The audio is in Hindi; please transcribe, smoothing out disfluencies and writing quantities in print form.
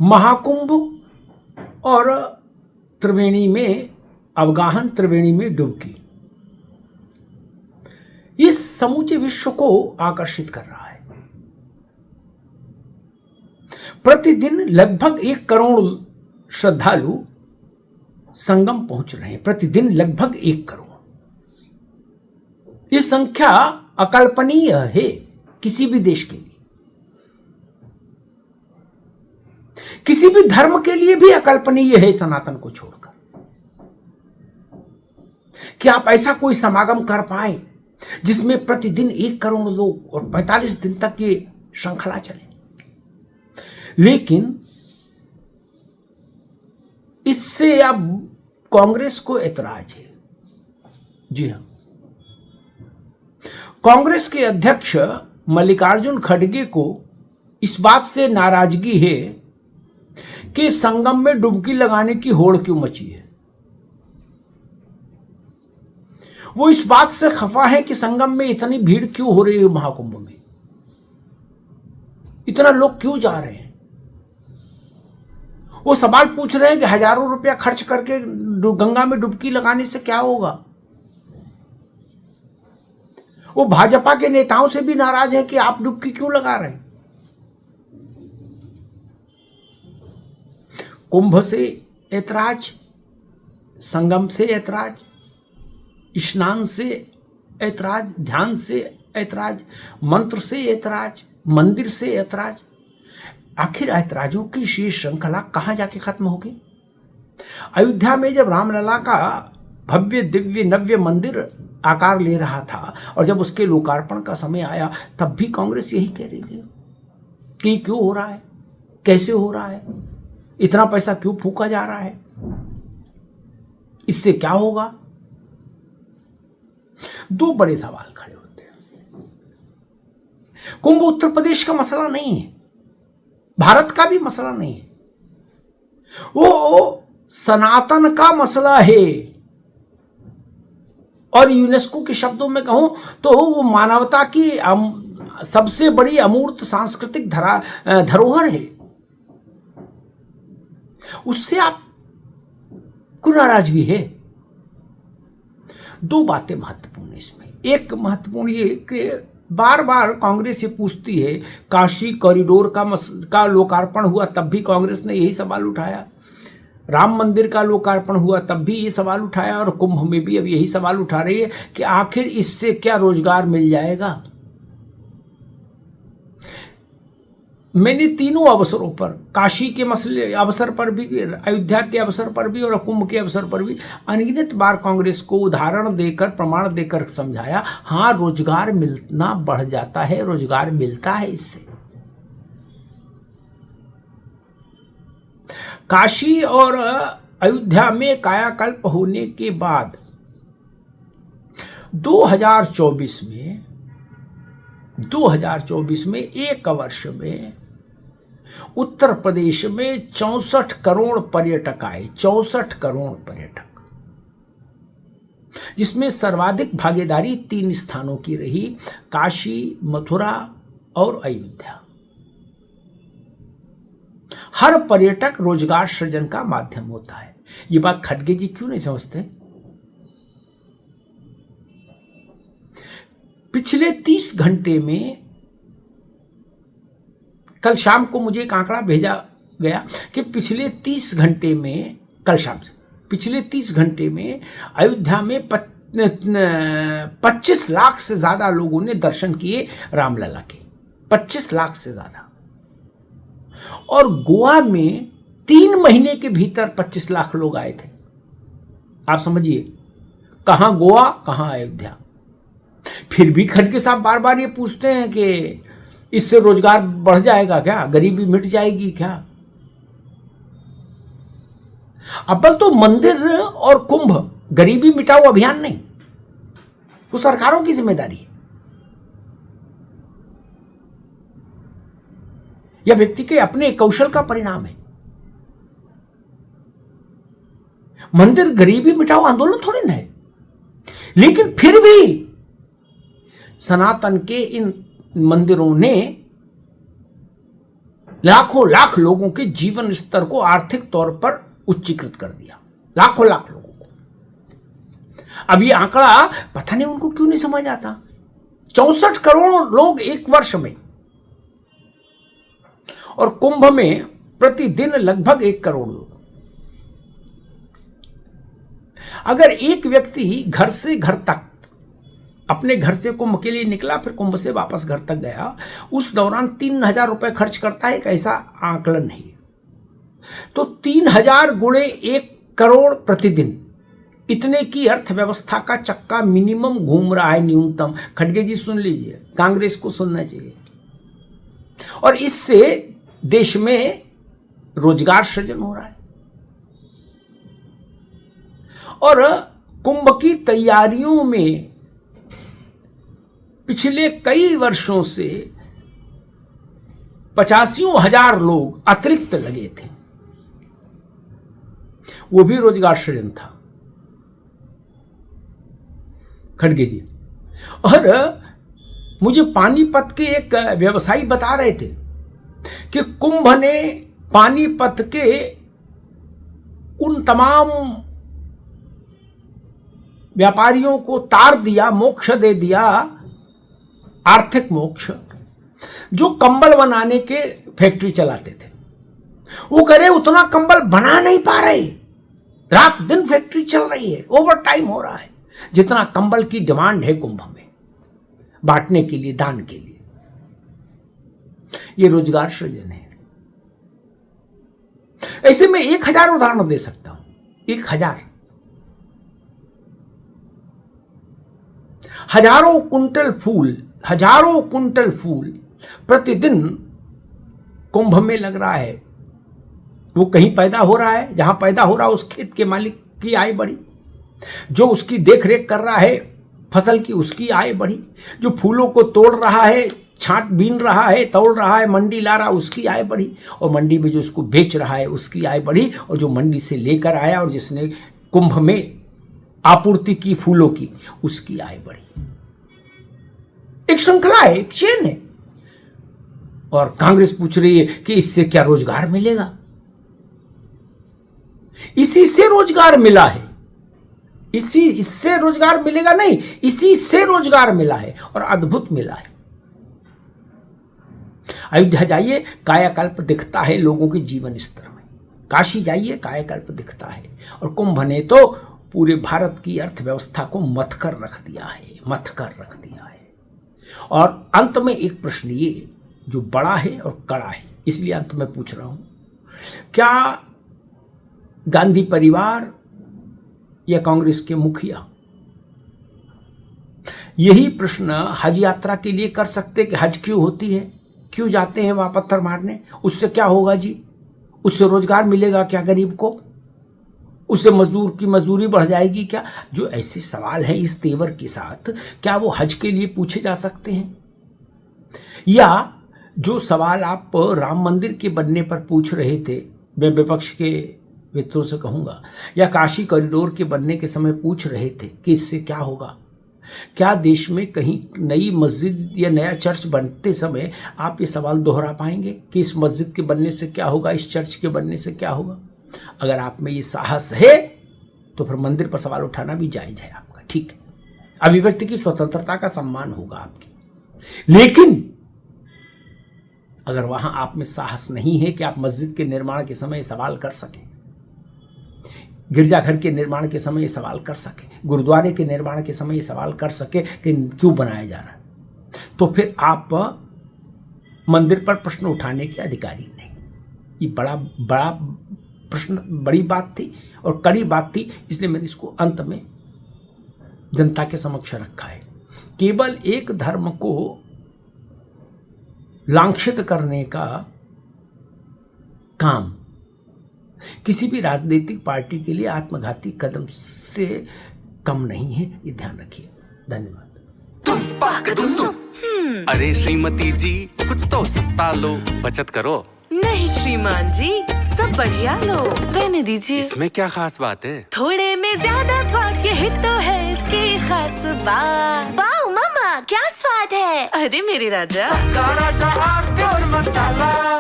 महाकुंभ और त्रिवेणी में अवगाहन, त्रिवेणी में डुबकी, इस समूचे विश्व को आकर्षित कर रहा है। प्रतिदिन लगभग 1 करोड़ श्रद्धालु संगम पहुंच रहे हैं। प्रतिदिन लगभग 1 करोड़। यह संख्या अकल्पनीय है किसी भी देश के लिए, किसी भी धर्म के लिए भी अकल्पनीय है सनातन को छोड़कर, कि आप ऐसा कोई समागम कर पाए जिसमें प्रतिदिन 1 करोड़ लोग और 45 दिन तक ये श्रृंखला चले। लेकिन इससे अब कांग्रेस को ऐतराज है। जी हां, कांग्रेस के अध्यक्ष मल्लिकार्जुन खड़गे को इस बात से नाराजगी है कि संगम में डुबकी लगाने की होड़ क्यों मची है। वो इस बात से खफा है कि संगम में इतनी भीड़ क्यों हो रही है, महाकुंभ में इतना लोग क्यों जा रहे हैं। वो सवाल पूछ रहे हैं कि हजारों रुपया खर्च करके गंगा में डुबकी लगाने से क्या होगा। वो भाजपा के नेताओं से भी नाराज है कि आप डुबकी क्यों लगा रहे हैं। कुंभ से ऐतराज, संगम से ऐतराज, स्नान से ऐतराज, ध्यान से ऐतराज, मंत्र से ऐतराज, मंदिर से ऐतराज। आखिर ऐतराजों की शीर्ष श्रृंखला कहां जाके खत्म होगी। अयोध्या में जब रामलला का भव्य दिव्य नव्य मंदिर आकार ले रहा था और जब उसके लोकार्पण का समय आया, तब भी कांग्रेस यही कह रही थी कि क्यों हो रहा है, कैसे हो रहा है, इतना पैसा क्यों फूका जा रहा है, इससे क्या होगा। 2 बड़े सवाल खड़े होते हैं। कुंभ उत्तर प्रदेश का मसला नहीं है, भारत का भी मसला नहीं है, वो सनातन का मसला है। और यूनेस्को के शब्दों में कहूं तो वो मानवता की सबसे बड़ी अमूर्त सांस्कृतिक धरोहर है। उससे आप को नाराजगी है। 2 बातें महत्वपूर्ण है इसमें। एक महत्वपूर्ण ये कि बार बार कांग्रेस ये पूछती है, काशी कॉरिडोर का लोकार्पण हुआ तब भी कांग्रेस ने यही सवाल उठाया, राम मंदिर का लोकार्पण हुआ तब भी ये सवाल उठाया, और कुंभ में भी अब यही सवाल उठा रही है कि आखिर इससे क्या रोजगार मिल जाएगा। मैंने तीनों अवसरों पर, काशी के मसले अवसर पर भी, अयोध्या के अवसर पर भी और कुंभ के अवसर पर भी अनगिनत बार कांग्रेस को उदाहरण देकर, प्रमाण देकर समझाया, हाँ रोजगार मिलना बढ़ जाता है, रोजगार मिलता है इससे। काशी और अयोध्या में कायाकल्प होने के बाद 2024 में एक वर्ष में उत्तर प्रदेश में 64 करोड़ पर्यटक आए। 64 करोड़ पर्यटक, जिसमें सर्वाधिक भागीदारी 3 स्थानों की रही, काशी, मथुरा और अयोध्या। हर पर्यटक रोजगार सृजन का माध्यम होता है। ये बात खड़गे जी क्यों नहीं समझते। पिछले 30 घंटे में, कल शाम को मुझे एक आंकड़ा भेजा गया कि पिछले 30 घंटे में, कल शाम से पिछले 30 घंटे में अयोध्या में 25 लाख से ज्यादा लोगों ने दर्शन किए रामलला के। 25 लाख से ज्यादा। और गोवा में 3 महीने के भीतर 25 लाख लोग आए थे। आप समझिए, कहां गोवा, कहां अयोध्या। फिर भी खड़गे साहब बार बार ये पूछते हैं कि इससे रोजगार बढ़ जाएगा क्या, गरीबी मिट जाएगी क्या। अव्वल तो मंदिर और कुंभ गरीबी मिटाओ अभियान नहीं, वो सरकारों की जिम्मेदारी है। यह व्यक्ति के अपने कौशल का परिणाम है। मंदिर गरीबी मिटाओ आंदोलन थोड़ी ना है। लेकिन फिर भी सनातन के इन मंदिरों ने लाखों लाख लोगों के जीवन स्तर को आर्थिक तौर पर उच्चीकृत कर दिया, लाखों लाख लोगों को। अब ये आंकड़ा पता नहीं उनको क्यों नहीं समझ आता। 64 करोड़ लोग एक वर्ष में, और कुंभ में प्रतिदिन लगभग 1 करोड़ लोग। अगर एक व्यक्ति घर से घर तक, अपने घर से कुंभ के लिए निकला, फिर कुंभ से वापस घर तक गया, उस दौरान 3000 रुपए खर्च करता है, एक ऐसा आंकलन है। तो 3000 गुणे 1 करोड़ प्रतिदिन, इतने की अर्थव्यवस्था का चक्का मिनिमम घूम रहा है, न्यूनतम। खड़गे जी सुन लीजिए, कांग्रेस को सुनना चाहिए। और इससे देश में रोजगार सृजन हो रहा है। और कुंभ की तैयारियों में पिछले कई वर्षों से 85,000 लोग अतिरिक्त लगे थे, वो भी रोजगार सृजन था, खड़गे जी। और मुझे पानीपत के एक व्यवसायी बता रहे थे कि कुंभ ने पानीपत के उन तमाम व्यापारियों को तार दिया, मोक्ष दे दिया, आर्थिक मोक्ष, जो कंबल बनाने के फैक्ट्री चलाते थे। वो कह रहे उतना कंबल बना नहीं पा रहे, रात दिन फैक्ट्री चल रही है, ओवर टाइम हो रहा है, जितना कंबल की डिमांड है कुंभ में बांटने के लिए, दान के लिए। ये रोजगार सृजन है। ऐसे में 1000 उदाहरण दे सकता हूं, 1000। हजारों कुंटल फूल प्रतिदिन कुंभ में लग रहा है। वो कहीं पैदा हो रहा है, जहां पैदा हो रहा है उस खेत के मालिक की आय बढ़ी, जो उसकी देख रेख कर रहा है फसल की, उसकी आय बढ़ी, जो फूलों को तोड़ रहा है, छांट बीन रहा है, तोड़ रहा है, मंडी ला रहा है, उसकी आय बढ़ी, और मंडी में जो उसको बेच रहा है उसकी आय बढ़ी, और जो मंडी से लेकर आया और जिसने कुंभ में आपूर्ति की फूलों की, उसकी आय बढ़ी। एक श्रृंखला है, एक चेन है। और कांग्रेस पूछ रही है कि इससे क्या रोजगार मिलेगा? इसी से रोजगार मिला है, इससे रोजगार मिलेगा नहीं, इसी से रोजगार मिला है, और अद्भुत मिला है। अयोध्या जाइए, कायाकल्प दिखता है लोगों के जीवन स्तर में। काशी जाइए, कायाकल्प दिखता है। और कुंभ ने तो पूरे भारत की अर्थव्यवस्था को मथ कर रख दिया है। और अंत में एक प्रश्न ये जो बड़ा है और कड़ा है, इसलिए अंत में पूछ रहा हूं, क्या गांधी परिवार या कांग्रेस के मुखिया यही प्रश्न हज यात्रा के लिए कर सकते कि हज क्यों होती है, क्यों जाते हैं वहां पत्थर मारने, उससे क्या होगा जी? उससे रोजगार मिलेगा क्या गरीब को? उससे मजदूर की मजदूरी बढ़ जाएगी क्या? जो ऐसे सवाल हैं इस तेवर के साथ, क्या वो हज के लिए पूछे जा सकते हैं? या जो सवाल आप राम मंदिर के बनने पर पूछ रहे थे, मैं विपक्ष के मित्रों से कहूंगा, या काशी कॉरिडोर के बनने के समय पूछ रहे थे कि इससे क्या होगा, क्या देश में कहीं नई मस्जिद या नया चर्च बनते समय आप ये सवाल दोहरा पाएंगे कि इस मस्जिद के बनने से क्या होगा, इस चर्च के बनने से क्या होगा? अगर आप में ये साहस है तो फिर मंदिर पर सवाल उठाना भी जायज है आपका, ठीक है, अभिव्यक्ति की स्वतंत्रता का सम्मान होगा आपकी। लेकिन अगर वहां आप में साहस नहीं है कि आप मस्जिद के निर्माण के समय सवाल कर सकें, गिरजाघर के निर्माण के समय सवाल कर सके, गुरुद्वारे के निर्माण के समय सवाल कर सके कि क्यों बनाया जा रहा है, तो फिर आप मंदिर पर प्रश्न उठाने के अधिकारी नहीं। ये बड़ा प्रश्न, बड़ी बात थी और कड़ी बात थी, इसलिए मैंने इसको अंत में जनता के समक्ष रखा है। केवल एक धर्म को लांछित करने का काम किसी भी राजनीतिक पार्टी के लिए आत्मघाती कदम से कम नहीं है, ये ध्यान रखिए। धन्यवाद। अरे श्रीमती जी, कुछ तो सस्ता लो, बचत करो। नहीं श्रीमान जी, सब बढ़िया लो, रहने दीजिए। इसमें क्या खास बात है? थोड़े में ज्यादा स्वाद, यही तो है इसकी खास बात। वाओ मामा, क्या स्वाद है। अरे मेरे राजा, राजा और प्योर मसाला।